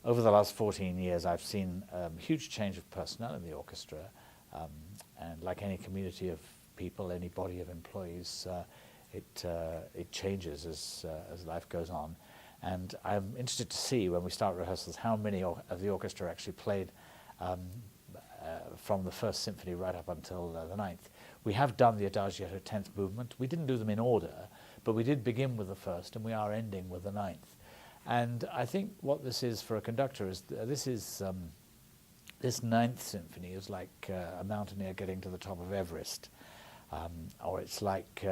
over the last 14 years, I've seen a huge change of personnel in the orchestra, and like any community of people, any body of employees, it changes as life goes on. And I'm interested to see when we start rehearsals how many of the orchestra actually played from the first symphony right up until the ninth. We have done the Adagietto 10th movement. We didn't do them in order, but we did begin with the first, and we are ending with the ninth. And I think what this is for a conductor is this ninth symphony is like a mountaineer getting to the top of Everest, or it's like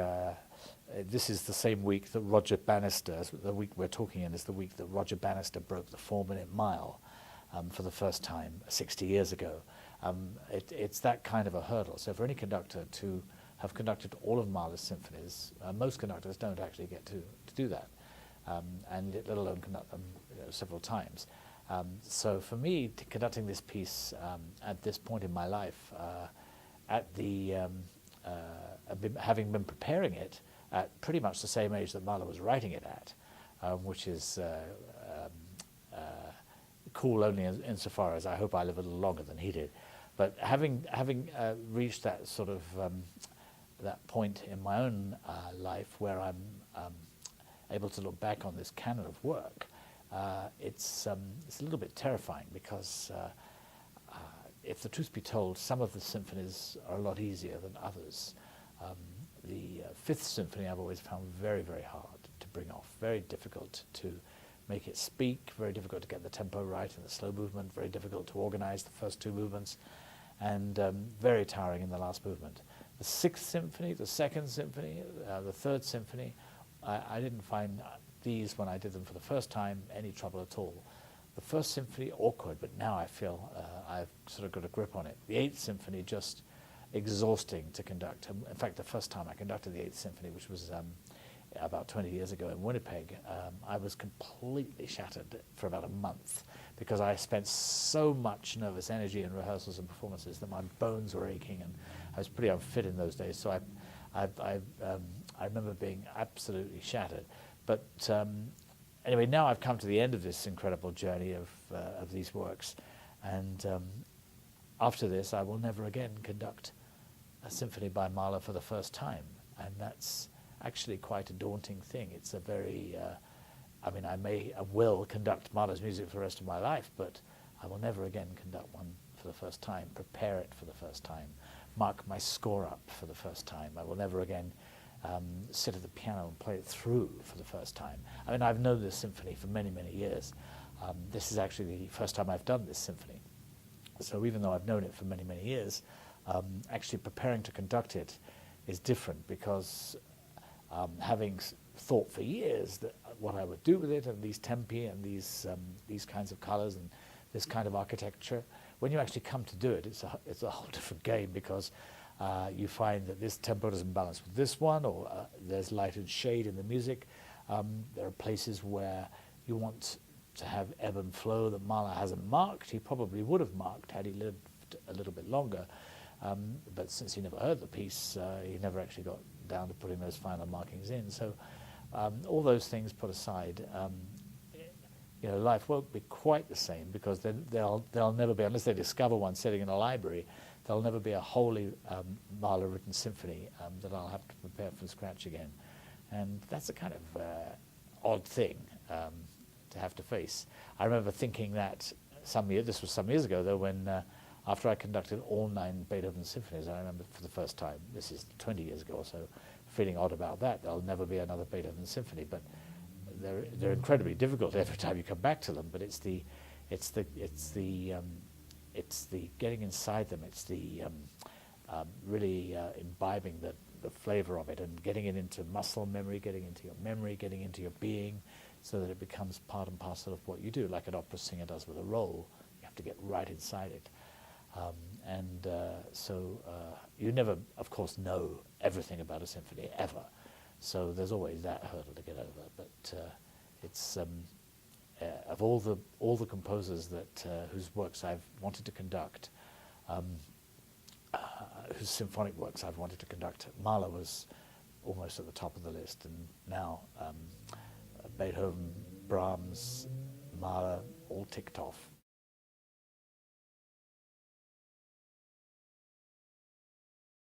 this is the same week that Roger Bannister, the week we're talking in, is the week that Roger Bannister broke the 4-minute mile for the first time 60 years ago. It's that kind of a hurdle. So for any conductor to have conducted all of Mahler's symphonies, most conductors don't actually get to do that, and let alone conduct them several times. So for me, conducting this piece at this point in my life, having been preparing it at pretty much the same age that Mahler was writing it at, which is cool only insofar as I hope I live a little longer than he did. But having reached that sort of that point in my own life where I'm able to look back on this canon of work, it's a little bit terrifying because if the truth be told, some of the symphonies are a lot easier than others. The Fifth Symphony I've always found very, very hard to bring off, very difficult to make it speak, very difficult to get the tempo right in the slow movement, very difficult to organize the first two movements, and very tiring in the last movement. The Sixth Symphony, the Second Symphony, the Third Symphony, I didn't find these, when I did them for the first time, any trouble at all. The First Symphony, awkward, but now I feel I've sort of got a grip on it. The Eighth Symphony, just exhausting to conduct. In fact, the first time I conducted the Eighth Symphony, which was about 20 years ago in Winnipeg, I was completely shattered for about a month because I spent so much nervous energy in rehearsals and performances that my bones were aching, and I was pretty unfit in those days. So I remember being absolutely shattered. But anyway, now I've come to the end of this incredible journey of these works, and after this, I will never again conduct a symphony by Mahler for the first time, and that's actually quite a daunting thing. It's a very, I will conduct Mahler's music for the rest of my life, but I will never again conduct one for the first time, prepare it for the first time, mark my score up for the first time. I will never again sit at the piano and play it through for the first time. I mean, I've known this symphony for many, many years. This is actually the first time I've done this symphony. So even though I've known it for many, many years, actually preparing to conduct it is different because having thought for years that what I would do with it and these tempi and these kinds of colors and this kind of architecture, when you actually come to do it, it's a whole different game because you find that this tempo doesn't balance with this one, or there's light and shade in the music. There are places where you want to have ebb and flow that Mahler hasn't marked. He probably would have marked had he lived a little bit longer, but since he never heard the piece, he never actually got down to putting those final markings in. So all those things put aside, life won't be quite the same because there'll never be, unless they discover one sitting in a library, there'll never be a wholly Mahler-written symphony that I'll have to prepare from scratch again. And that's a kind of odd thing to have to face. I remember thinking that this was some years ago though, when after I conducted all 9 Beethoven symphonies, I remember for the first time, this is 20 years ago or so, feeling odd about that. There'll never be another Beethoven symphony, but they're incredibly difficult every time you come back to them. But it's the getting inside them. It's the really imbibing the flavor of it and getting it into muscle memory, getting into your being, so that it becomes part and parcel of what you do, like an opera singer does with a role. You have to get right inside it. So you never, of course, know everything about a symphony, ever. So there's always that hurdle to get over. But it's of all the composers whose works I've wanted to conduct, whose symphonic works I've wanted to conduct, Mahler was almost at the top of the list, and now Beethoven, Brahms, Mahler all ticked off.